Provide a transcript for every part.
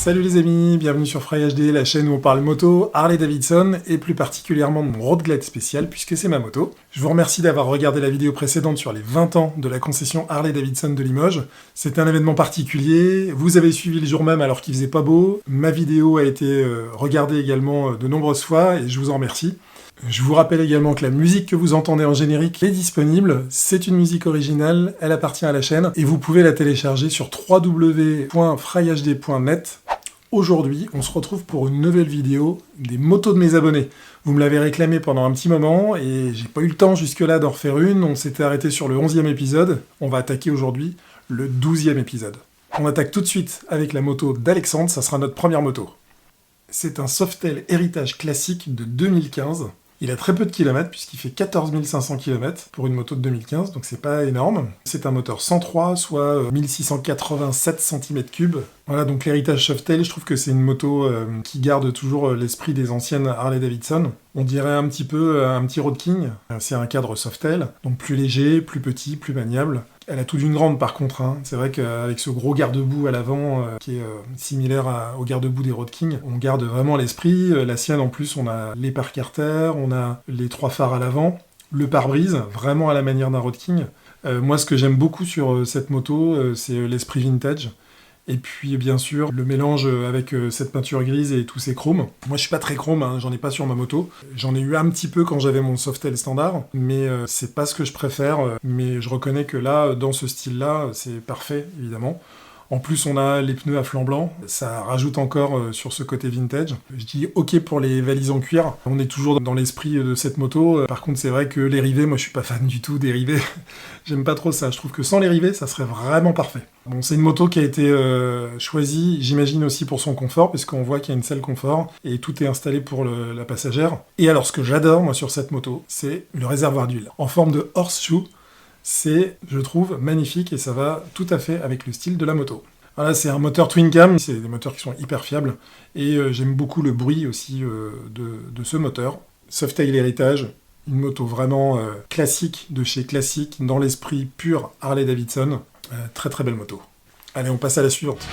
Salut les amis, bienvenue sur FryHD, la chaîne où on parle moto, Harley Davidson, et plus particulièrement de mon Road Glide spécial, puisque c'est ma moto. Je vous remercie d'avoir regardé la vidéo précédente sur les 20 ans de la concession Harley Davidson de Limoges. C'était un événement particulier, vous avez suivi le jour même alors qu'il faisait pas beau, ma vidéo a été regardée également de nombreuses fois, et je vous en remercie. Je vous rappelle également que la musique que vous entendez en générique est disponible, c'est une musique originale, elle appartient à la chaîne, et vous pouvez la télécharger sur www.fryhd.net. Aujourd'hui, on se retrouve pour une nouvelle vidéo des motos de mes abonnés. Vous me l'avez réclamé pendant un petit moment, et j'ai pas eu le temps jusque-là d'en refaire une, on s'était arrêté sur le 11e épisode, on va attaquer aujourd'hui le 12e épisode. On attaque tout de suite avec la moto d'Alexandre, ça sera notre première moto. C'est un Softail Heritage classique de 2015. Il a très peu de kilomètres puisqu'il fait 14 500 km pour une moto de 2015, donc c'est pas énorme. C'est un moteur 103, soit 1687 cm3. Voilà, donc l'héritage Softail, je trouve que c'est une moto qui garde toujours l'esprit des anciennes Harley Davidson. On dirait un petit peu un petit Road King. C'est un cadre Softail, donc plus léger, plus petit, plus maniable. Elle a tout d'une grande par contre, hein. C'est vrai qu'avec ce gros garde-boue à l'avant qui est similaire au garde-boue des Road King, on garde vraiment l'esprit. La sienne en plus, on a les pare carter, on a les 3 phares à l'avant, le pare-brise, vraiment à la manière d'un Road King. Moi ce que j'aime beaucoup sur cette moto, c'est l'esprit vintage. Et puis bien sûr le mélange avec cette peinture grise et tous ces chromes. Moi je suis pas très chrome, hein, j'en ai pas sur ma moto. J'en ai eu un petit peu quand j'avais mon Softail standard, mais c'est pas ce que je préfère. Mais je reconnais que là, dans ce style-là, c'est parfait évidemment. En plus, on a les pneus à flanc blanc, ça rajoute encore sur ce côté vintage. Je dis ok pour les valises en cuir, on est toujours dans l'esprit de cette moto. Par contre, c'est vrai que les rivets, moi je suis pas fan du tout des rivets. J'aime pas trop ça, je trouve que sans les rivets, ça serait vraiment parfait. Bon, c'est une moto qui a été choisie, j'imagine aussi pour son confort, puisqu'on voit qu'il y a une selle confort, et tout est installé pour la passagère. Et alors, ce que j'adore, moi, sur cette moto, c'est le réservoir d'huile, en forme de horseshoe. C'est, je trouve, magnifique et ça va tout à fait avec le style de la moto. Voilà, c'est un moteur twin cam, c'est des moteurs qui sont hyper fiables et j'aime beaucoup le bruit aussi de ce moteur. Softail Heritage, une moto vraiment classique de chez classique, dans l'esprit pur Harley Davidson. Très très belle moto. Allez, on passe à la suivante.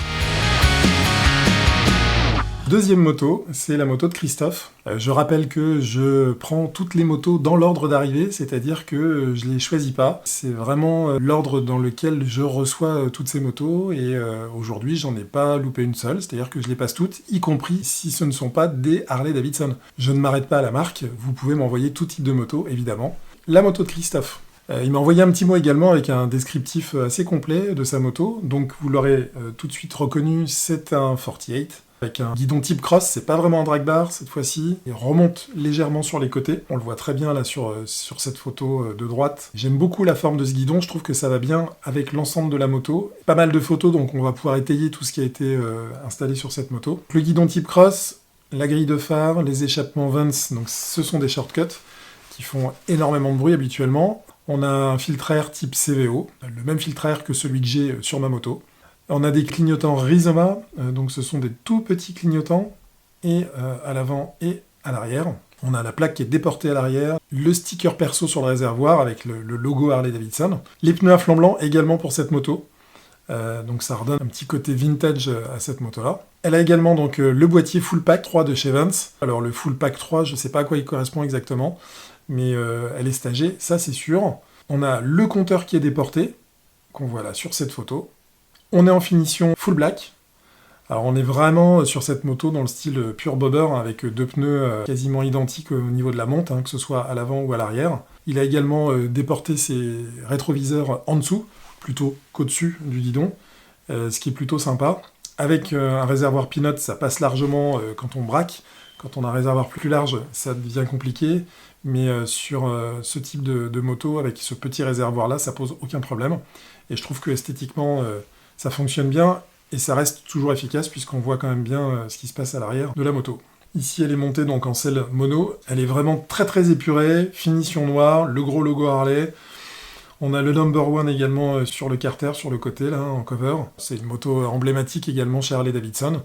Deuxième moto, c'est la moto de Christophe. Je rappelle que je prends toutes les motos dans l'ordre d'arrivée, c'est-à-dire que je les choisis pas. C'est vraiment l'ordre dans lequel je reçois toutes ces motos, et aujourd'hui j'en ai pas loupé une seule, c'est-à-dire que je les passe toutes, y compris si ce ne sont pas des Harley Davidson. Je ne m'arrête pas à la marque, vous pouvez m'envoyer tout type de moto, évidemment. La moto de Christophe. Il m'a envoyé un petit mot également avec un descriptif assez complet de sa moto, donc vous l'aurez tout de suite reconnu, c'est un 48. Avec un guidon type cross, c'est pas vraiment un drag bar cette fois-ci, il remonte légèrement sur les côtés, on le voit très bien là sur cette photo de droite. J'aime beaucoup la forme de ce guidon, je trouve que ça va bien avec l'ensemble de la moto. Pas mal de photos, donc on va pouvoir étayer tout ce qui a été installé sur cette moto. Le guidon type cross, la grille de phare, les échappements Vance, donc ce sont des shortcuts qui font énormément de bruit habituellement. On a un filtre air type CVO, le même filtre air que celui que j'ai sur ma moto. On a des clignotants Rizoma, donc ce sont des tout petits clignotants, et à l'avant et à l'arrière. On a la plaque qui est déportée à l'arrière, le sticker perso sur le réservoir avec le logo Harley Davidson. Les pneus à flanc blanc également pour cette moto, donc ça redonne un petit côté vintage à cette moto-là. Elle a également donc le boîtier Full Pack 3 de chez Vance. Alors le Full Pack 3, je ne sais pas à quoi il correspond exactement, mais elle est stagée, ça c'est sûr. On a le compteur qui est déporté, qu'on voit là sur cette photo. On est en finition full black. Alors on est vraiment sur cette moto dans le style pure bobber, avec deux pneus quasiment identiques au niveau de la monte, hein, que ce soit à l'avant ou à l'arrière. Il a également déporté ses rétroviseurs en dessous, plutôt qu'au-dessus du guidon, ce qui est plutôt sympa. Avec un réservoir Peanut, ça passe largement quand on braque. Quand on a un réservoir plus large, ça devient compliqué. Mais sur ce type de moto, avec ce petit réservoir-là, ça pose aucun problème. Et je trouve que esthétiquement, ça fonctionne bien, et ça reste toujours efficace, puisqu'on voit quand même bien ce qui se passe à l'arrière de la moto. Ici, elle est montée donc en selle mono. Elle est vraiment très très épurée, finition noire, le gros logo Harley. On a le number one également sur le carter, sur le côté, là, en cover. C'est une moto emblématique également chez Harley Davidson.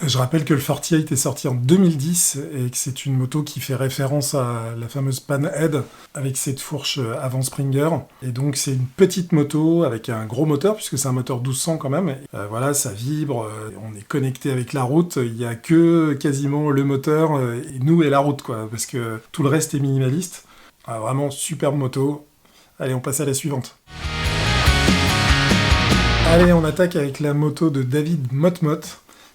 Je rappelle que le 48 est sorti en 2010 et que c'est une moto qui fait référence à la fameuse Panhead avec cette fourche avant Springer. Et donc c'est une petite moto avec un gros moteur puisque c'est un moteur 1200 quand même. Voilà, ça vibre, on est connecté avec la route. Il n'y a que quasiment le moteur et nous et la route quoi, parce que tout le reste est minimaliste. Vraiment superbe moto. Allez, on passe à la suivante. Allez, on attaque avec la moto de David Motmot,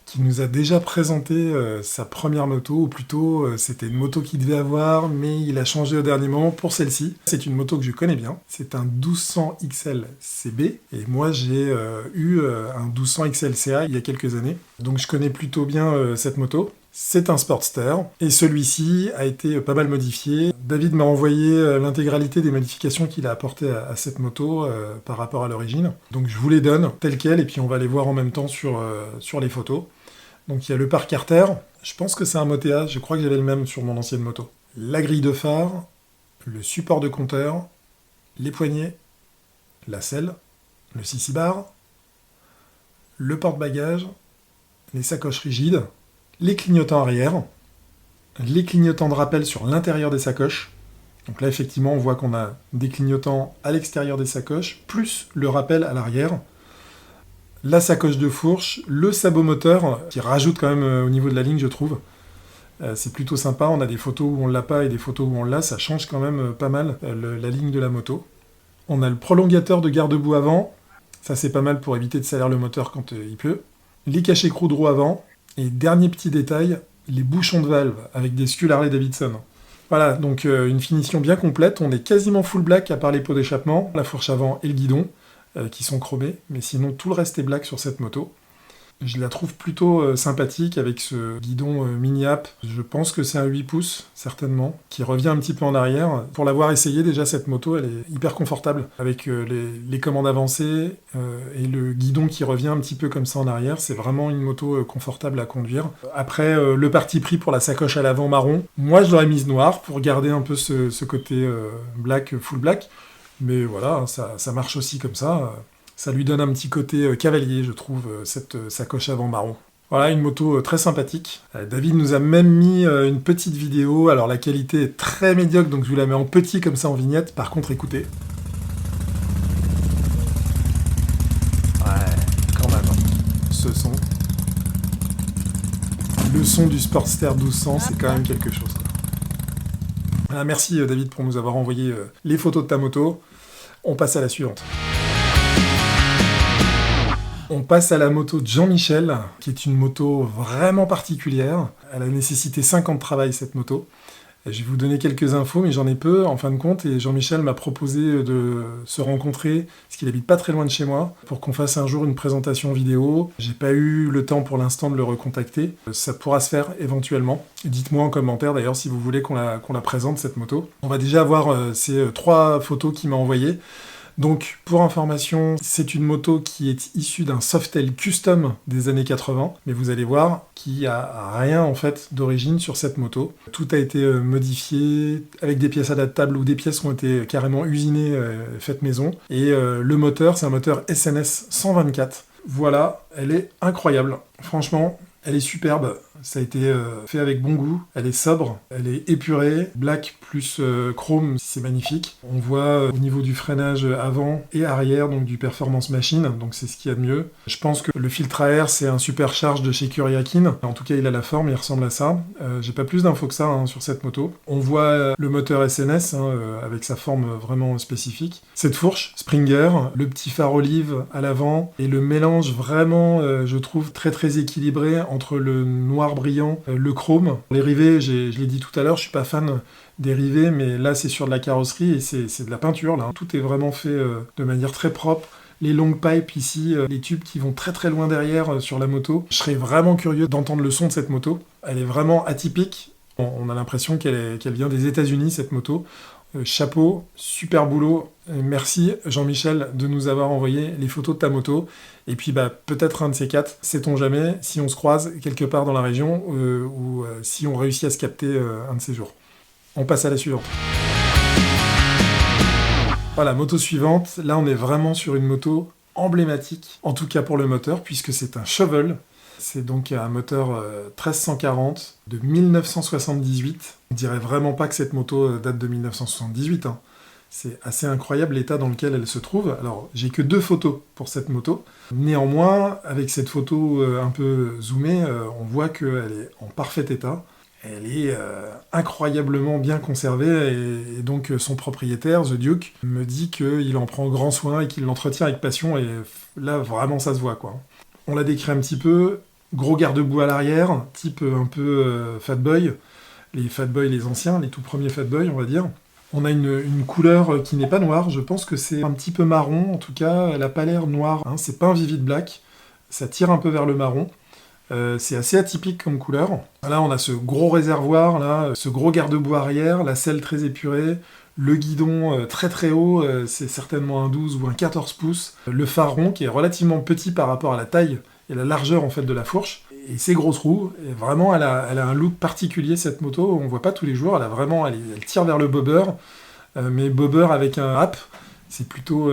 qui nous a déjà présenté sa première moto, ou plutôt c'était une moto qu'il devait avoir, mais il a changé au dernier moment pour celle-ci. C'est une moto que je connais bien, c'est un 1200 XL CB, et moi j'ai eu un 1200 XL CA il y a quelques années, donc je connais plutôt bien cette moto. C'est un Sportster, et celui-ci a été pas mal modifié. David m'a envoyé l'intégralité des modifications qu'il a apportées à cette moto par rapport à l'origine. Donc je vous les donne telles quelles, et puis on va les voir en même temps sur les photos. Donc il y a le pare carter, je pense que c'est un Motea, je crois que j'avais le même sur mon ancienne moto. La grille de phare, le support de compteur, les poignées, la selle, le sissi-bar, le porte-bagages, les sacoches rigides, les clignotants arrière, les clignotants de rappel sur l'intérieur des sacoches. Donc là, effectivement, on voit qu'on a des clignotants à l'extérieur des sacoches, plus le rappel à l'arrière. La sacoche de fourche, le sabot moteur, qui rajoute quand même au niveau de la ligne, je trouve. C'est plutôt sympa, on a des photos où on l'a pas et des photos où on l'a, ça change quand même pas mal la ligne de la moto. On a le prolongateur de garde-boue avant, ça c'est pas mal pour éviter de salir le moteur quand il pleut. Les cachets Crudro avant. Et dernier petit détail, les bouchons de valve avec des sculls Harley-Davidson. Voilà, donc une finition bien complète. On est quasiment full black à part les pots d'échappement, la fourche avant et le guidon, qui sont chromés. Mais sinon, tout le reste est black sur cette moto. Je la trouve plutôt sympathique avec ce guidon mini-app. Je pense que c'est un 8 pouces, certainement, qui revient un petit peu en arrière. Pour l'avoir essayé, déjà, cette moto, elle est hyper confortable. Avec les commandes avancées et le guidon qui revient un petit peu comme ça en arrière. C'est vraiment une moto confortable à conduire. Après, le parti pris pour la sacoche à l'avant marron. Moi, je l'aurais mise noire pour garder un peu ce côté black, full black. Mais voilà, ça marche aussi comme ça. Ça lui donne un petit côté cavalier, je trouve, cette sacoche avant marron. Voilà, une moto très sympathique. David nous a même mis une petite vidéo. Alors la qualité est très médiocre, donc je vous la mets en petit comme ça en vignette. Par contre, écoutez. Ouais, quand même. Ce son. Le son du Sportster 1200, c'est quand même quelque chose, quoi. Voilà, merci David pour nous avoir envoyé les photos de ta moto. On passe à la suivante. On passe à la moto de Jean-Michel, qui est une moto vraiment particulière. Elle a nécessité 5 ans de travail, cette moto. Et je vais vous donner quelques infos, mais j'en ai peu, en fin de compte. Et Jean-Michel m'a proposé de se rencontrer, parce qu'il habite pas très loin de chez moi, pour qu'on fasse un jour une présentation vidéo. J'ai pas eu le temps pour l'instant de le recontacter. Ça pourra se faire éventuellement. Dites-moi en commentaire, d'ailleurs, si vous voulez qu'on la présente, cette moto. On va déjà voir ces 3 photos qu'il m'a envoyées. Donc, pour information, c'est une moto qui est issue d'un Softail custom des années 80, mais vous allez voir qu'il n'y a rien en fait d'origine sur cette moto. Tout a été modifié avec des pièces adaptables ou des pièces qui ont été carrément usinées, faites maison. Et le moteur, c'est un moteur SNS 124. Voilà, elle est incroyable. Franchement, elle est superbe. Ça a été fait avec bon goût. Elle est sobre, elle est épurée. Black plus chrome, c'est magnifique. On voit au niveau du freinage avant et arrière, donc du Performance Machine, donc c'est ce qu'il y a de mieux. Je pense que le filtre à air, c'est un supercharge de chez Kuryakin. En tout cas, il a la forme, il ressemble à ça. J'ai pas plus d'infos que ça sur cette moto. On voit le moteur SNS avec sa forme vraiment spécifique. Cette fourche, Springer, le petit phare olive à l'avant et le mélange vraiment, je trouve, très très équilibré entre le noir brillant, le chrome. Les rivets, je l'ai dit tout à l'heure, je suis pas fan des rivets, mais là c'est sur de la carrosserie et c'est de la peinture là. Tout est vraiment fait de manière très propre. Les longues pipes ici, les tubes qui vont très très loin derrière sur la moto. Je serais vraiment curieux d'entendre le son de cette moto. Elle est vraiment atypique. On a l'impression qu'elle vient des États-Unis cette moto. Chapeau, super boulot. Merci Jean-Michel de nous avoir envoyé les photos de ta moto. Et puis peut-être un de ces 4, sait-on jamais, si on se croise quelque part dans la région ou si on réussit à se capter un de ces jours. On passe à la suivante. Voilà, moto suivante. Là, on est vraiment sur une moto emblématique, en tout cas pour le moteur, puisque c'est un Shovel. C'est donc un moteur 1340 de 1978. On dirait vraiment pas que cette moto date de 1978, hein. C'est assez incroyable l'état dans lequel elle se trouve. Alors, j'ai que 2 photos pour cette moto. Néanmoins, avec cette photo un peu zoomée, on voit qu'elle est en parfait état. Elle est incroyablement bien conservée et donc son propriétaire, The Duke, me dit qu'il en prend grand soin et qu'il l'entretient avec passion et là, vraiment, ça se voit, quoi. On l'a décrit un petit peu. Gros garde-boue à l'arrière, type un peu Fat Boy. Les Fat Boy, les anciens, les tout premiers Fat Boy, on va dire. On a une couleur qui n'est pas noire, je pense que c'est un petit peu marron, en tout cas, elle n'a pas l'air noire, hein, c'est pas un vivid black, ça tire un peu vers le marron, c'est assez atypique comme couleur. Là, on a ce gros réservoir, là, ce gros garde-boue arrière, la selle très épurée, le guidon très très haut, c'est certainement un 12 ou un 14 pouces, le phare rond qui est relativement petit par rapport à la taille et la largeur en fait de la fourche, et ses grosses roues, et vraiment elle a un look particulier cette moto, on voit pas tous les jours, elle tire vers le bobber, mais bobber avec un hap, c'est plutôt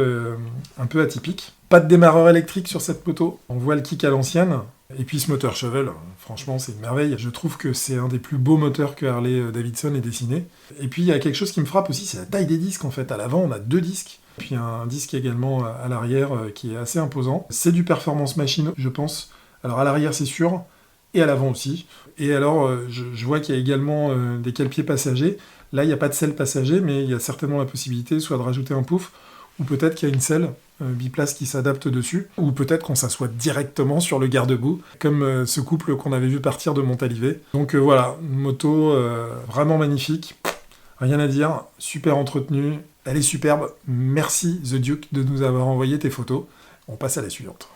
un peu atypique. Pas de démarreur électrique sur cette moto, on voit le kick à l'ancienne, et puis ce moteur Chevelle, franchement c'est une merveille, je trouve que c'est un des plus beaux moteurs que Harley Davidson ait dessiné. Et puis il y a quelque chose qui me frappe aussi, c'est la taille des disques en fait, à l'avant on a 2 disques, puis un disque également à l'arrière qui est assez imposant. C'est du performance machine, je pense. Alors à l'arrière c'est sûr, et à l'avant aussi. Et alors je vois qu'il y a également des cale-pieds passagers. Là il n'y a pas de selle passager, mais il y a certainement la possibilité soit de rajouter un pouf, ou peut-être qu'il y a une selle biplace qui s'adapte dessus, ou peut-être qu'on s'assoit directement sur le garde-boue, comme ce couple qu'on avait vu partir de Montalivet. Donc voilà, une moto vraiment magnifique. Rien à dire, super entretenue, elle est superbe. Merci The Duke de nous avoir envoyé tes photos. On passe à la suivante.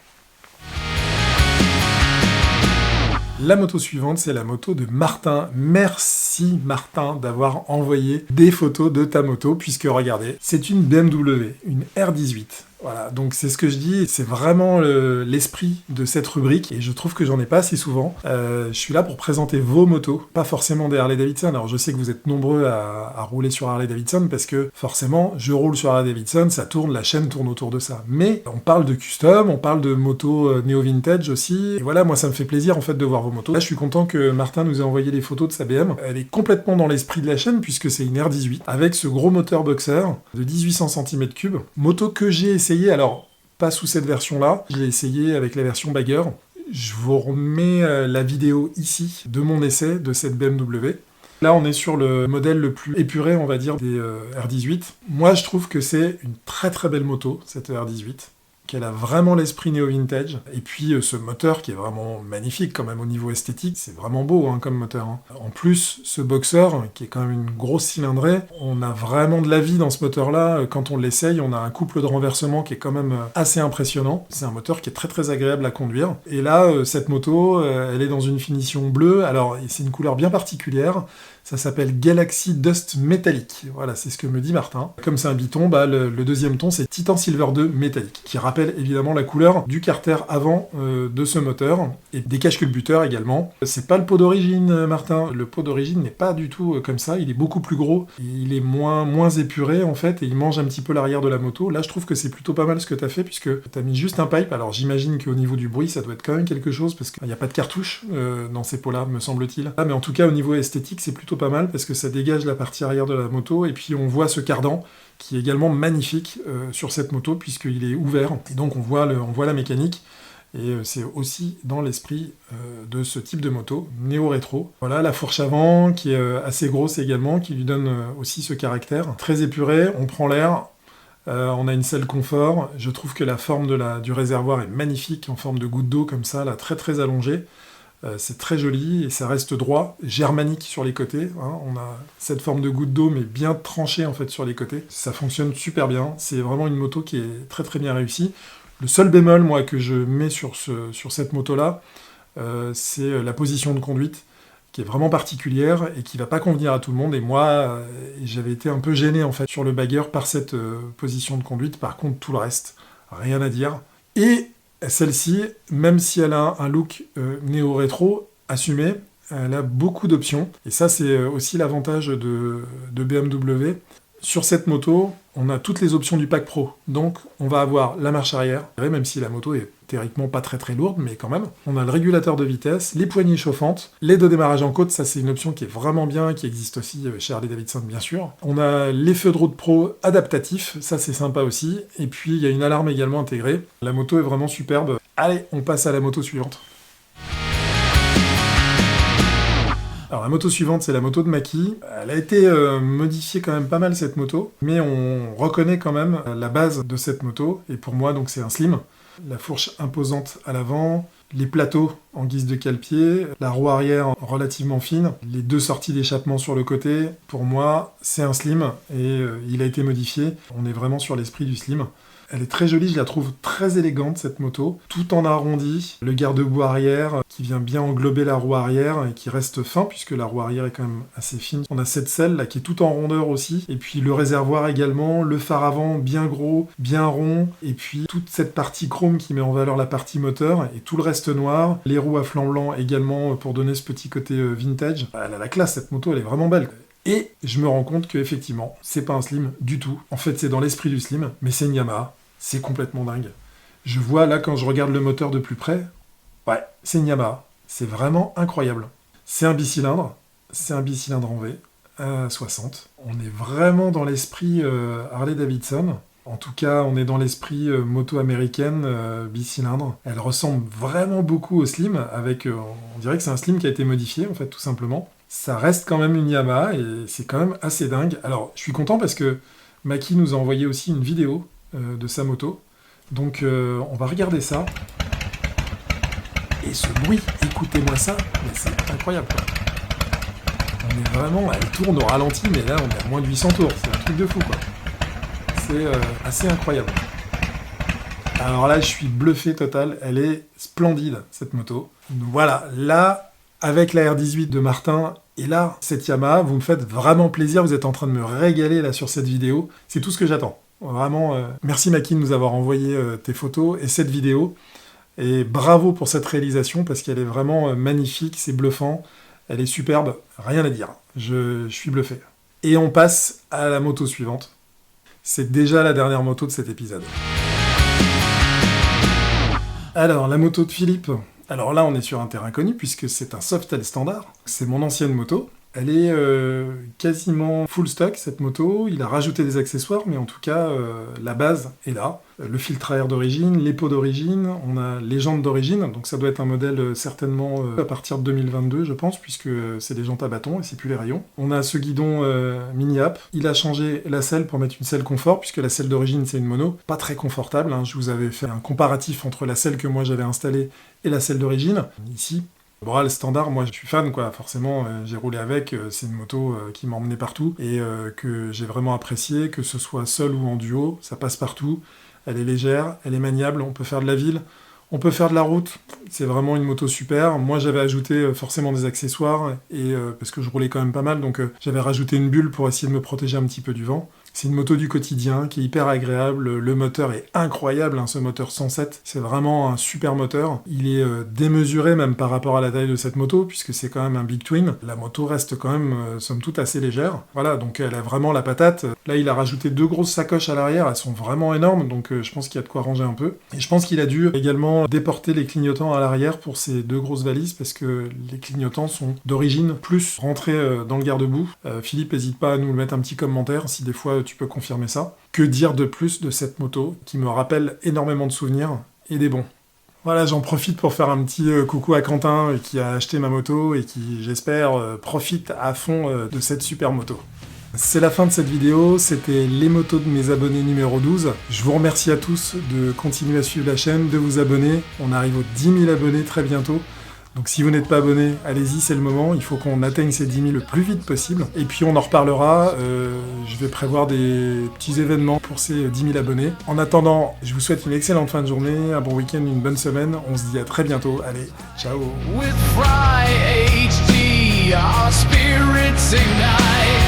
La moto suivante, c'est la moto de Martin. Merci Martin d'avoir envoyé des photos de ta moto, puisque regardez, c'est une BMW, une R18. Voilà, donc c'est ce que je dis, c'est vraiment l'esprit de cette rubrique, et je trouve que j'en ai pas assez souvent. Je suis là pour présenter vos motos, pas forcément des Harley-Davidson. Alors je sais que vous êtes nombreux à rouler sur Harley-Davidson, parce que forcément, je roule sur Harley-Davidson, ça tourne, la chaîne tourne autour de ça. Mais on parle de custom, on parle de motos néo-vintage aussi, et voilà, moi ça me fait plaisir en fait de voir vos motos. Là je suis content que Martin nous ait envoyé les photos de sa BM. Elle est complètement dans l'esprit de la chaîne, puisque c'est une R18, avec ce gros moteur boxer de 1800 cm3, moto que j'ai essayé, alors pas sous cette version-là, je l'ai essayé avec la version Bagger. Je vous remets la vidéo ici de mon essai de cette BMW. Là, on est sur le modèle le plus épuré, on va dire, des R18. Moi, je trouve que c'est une très très belle moto, cette R18, qu'elle a vraiment l'esprit néo-vintage, et puis ce moteur qui est vraiment magnifique quand même au niveau esthétique, c'est vraiment beau hein, comme moteur. Hein. En plus, ce boxer, qui est quand même une grosse cylindrée, on a vraiment de la vie dans ce moteur-là, quand on l'essaye, on a un couple de renversement qui est quand même assez impressionnant, c'est un moteur qui est très très agréable à conduire, et là, cette moto, elle est dans une finition bleue, alors c'est une couleur bien particulière, ça s'appelle Galaxy Dust Metallic. Voilà, c'est ce que me dit Martin. Comme c'est un biton, le deuxième ton, c'est Titan Silver 2 Metallic, qui rappelle évidemment la couleur du carter avant de ce moteur, et des caches-culbuteurs également. C'est pas le pot d'origine, Martin. Le pot d'origine n'est pas du tout comme ça, il est beaucoup plus gros, il est moins épuré en fait, et il mange un petit peu l'arrière de la moto. Là, je trouve que c'est plutôt pas mal ce que t'as fait, puisque t'as mis juste un pipe. Alors j'imagine qu'au niveau du bruit, ça doit être quand même quelque chose, parce qu'il n'y a pas de cartouche dans ces pots-là, me semble-t-il. Ah, mais en tout cas, au niveau esthétique, c'est plutôt pas mal parce que ça dégage la partie arrière de la moto, et puis on voit ce cardan qui est également magnifique sur cette moto puisqu'il est ouvert, et donc on voit la mécanique, et c'est aussi dans l'esprit de ce type de moto néo-rétro. Voilà la fourche avant qui est assez grosse également, qui lui donne aussi ce caractère très épuré, on prend l'air. On a une selle confort, je trouve que la forme du réservoir est magnifique, en forme de goutte d'eau comme ça, là, très très allongée. C'est très joli, et ça reste droit, germanique sur les côtés, hein. On a cette forme de goutte d'eau, mais bien tranchée en fait sur les côtés. Ça fonctionne super bien, c'est vraiment une moto qui est très très bien réussie. Le seul bémol, moi, que je mets sur cette moto-là, c'est la position de conduite, qui est vraiment particulière, et qui va pas convenir à tout le monde, et moi, j'avais été un peu gêné en fait sur le Bagger par cette position de conduite. Par contre, tout le reste, rien à dire. Et celle-ci, même si elle a un look néo-rétro assumé, elle a beaucoup d'options. Et ça, c'est aussi l'avantage de BMW. Sur cette moto, on a toutes les options du Pack Pro. Donc, on va avoir la marche arrière, même si la moto est théoriquement pas très lourde, mais quand même. On a le régulateur de vitesse, les poignées chauffantes, l'aide au démarrage en côte, ça c'est une option qui est vraiment bien, qui existe aussi chez Harley-Davidson bien sûr. On a les feux de route pro adaptatifs, ça c'est sympa aussi, et puis il y a une alarme également intégrée. La moto est vraiment superbe. Allez, on passe à la moto suivante. Alors la moto suivante, c'est la moto de Maki. Elle a été modifiée quand même pas mal cette moto, mais on reconnaît quand même la base de cette moto, et pour moi donc c'est un slim. La fourche imposante à l'avant, les plateaux en guise de cale-pied, la roue arrière relativement fine, les 2 sorties d'échappement sur le côté, pour moi c'est un slim, et il a été modifié. On est vraiment sur l'esprit du slim. Elle est très jolie, je la trouve très élégante cette moto, tout en arrondi, le garde-boue arrière qui vient bien englober la roue arrière et qui reste fin puisque la roue arrière est quand même assez fine. On a cette selle là qui est tout en rondeur aussi, et puis le réservoir également, le phare avant bien gros, bien rond, et puis toute cette partie chrome qui met en valeur la partie moteur et tout le reste noir, les roues à flanc blanc également pour donner ce petit côté vintage. Elle a la classe cette moto, elle est vraiment belle. Et je me rends compte que effectivement, c'est pas un slim du tout. En fait, c'est dans l'esprit du slim, mais c'est une Yamaha. C'est complètement dingue. Je vois là, quand je regarde le moteur de plus près, ouais, c'est une Yamaha. C'est vraiment incroyable. C'est un bicylindre en V, à 60. On est vraiment dans l'esprit Harley-Davidson. En tout cas, on est dans l'esprit moto américaine, bicylindre. Elle ressemble vraiment beaucoup au slim, avec, on dirait que c'est un slim qui a été modifié, en fait, tout simplement. Ça reste quand même une Yamaha, et c'est quand même assez dingue. Alors, je suis content parce que Maki nous a envoyé aussi une vidéo de sa moto. Donc on va regarder ça. Et ce bruit, écoutez-moi ça, mais c'est incroyable quoi. On est vraiment, elle tourne au ralenti, mais là on est à moins de 800 tours, c'est un truc de fou quoi. C'est assez incroyable. Alors là je suis bluffé total, elle est splendide cette moto. Donc, voilà, là avec la R18 de Martin, et là cette Yamaha, vous me faites vraiment plaisir, vous êtes en train de me régaler là sur cette vidéo, c'est tout ce que j'attends. Vraiment, merci Maki de nous avoir envoyé tes photos et cette vidéo. Et bravo pour cette réalisation parce qu'elle est vraiment magnifique, c'est bluffant, elle est superbe, rien à dire. Je suis bluffé. Et on passe à la moto suivante. C'est déjà la dernière moto de cet épisode. Alors, la moto de Philippe. Alors là, on est sur un terrain connu puisque c'est un Softail standard. C'est mon ancienne moto. Elle est quasiment full stock cette moto, il a rajouté des accessoires, mais en tout cas la base est là. Le filtre à air d'origine, les pots d'origine, on a les jantes d'origine, donc ça doit être un modèle certainement à partir de 2022 je pense, puisque c'est des jantes à bâton et c'est plus les rayons. On a ce guidon mini-app, il a changé la selle pour mettre une selle confort, puisque la selle d'origine c'est une mono, pas très confortable, hein. Je vous avais fait un comparatif entre la selle que moi j'avais installée et la selle d'origine, ici. Bon, le standard, moi je suis fan quoi, forcément j'ai roulé avec, c'est une moto qui m'a emmené partout et que j'ai vraiment apprécié, que ce soit seul ou en duo, ça passe partout, elle est légère, elle est maniable, on peut faire de la ville, on peut faire de la route, c'est vraiment une moto super. Moi j'avais ajouté forcément des accessoires, et parce que je roulais quand même pas mal, donc j'avais rajouté une bulle pour essayer de me protéger un petit peu du vent. C'est une moto du quotidien qui est hyper agréable, le moteur est incroyable, hein, ce moteur 107, c'est vraiment un super moteur. Il est démesuré même par rapport à la taille de cette moto, puisque c'est quand même un Big Twin. La moto reste quand même, somme toute, assez légère. Voilà, donc elle a vraiment la patate. Là, il a rajouté 2 grosses sacoches à l'arrière, elles sont vraiment énormes, donc je pense qu'il y a de quoi ranger un peu. Et je pense qu'il a dû également déporter les clignotants à l'arrière pour ces 2 grosses valises, parce que les clignotants sont d'origine plus rentrés dans le garde-boue. Philippe, n'hésite pas à nous mettre un petit commentaire, si des fois tu peux confirmer ça. Que dire de plus de cette moto, qui me rappelle énormément de souvenirs, et des bons. Voilà, j'en profite pour faire un petit coucou à Quentin, qui a acheté ma moto, et qui, j'espère, profite à fond de cette super moto. C'est la fin de cette vidéo, c'était les motos de mes abonnés numéro 12. Je vous remercie à tous de continuer à suivre la chaîne, de vous abonner. On arrive aux 10 000 abonnés très bientôt. Donc si vous n'êtes pas abonné, allez-y, c'est le moment. Il faut qu'on atteigne ces 10 000 le plus vite possible. Et puis on en reparlera. Je vais prévoir des petits événements pour ces 10 000 abonnés. En attendant, je vous souhaite une excellente fin de journée, un bon week-end, une bonne semaine. On se dit à très bientôt. Allez, ciao. With Fry HD, our spirits ignite.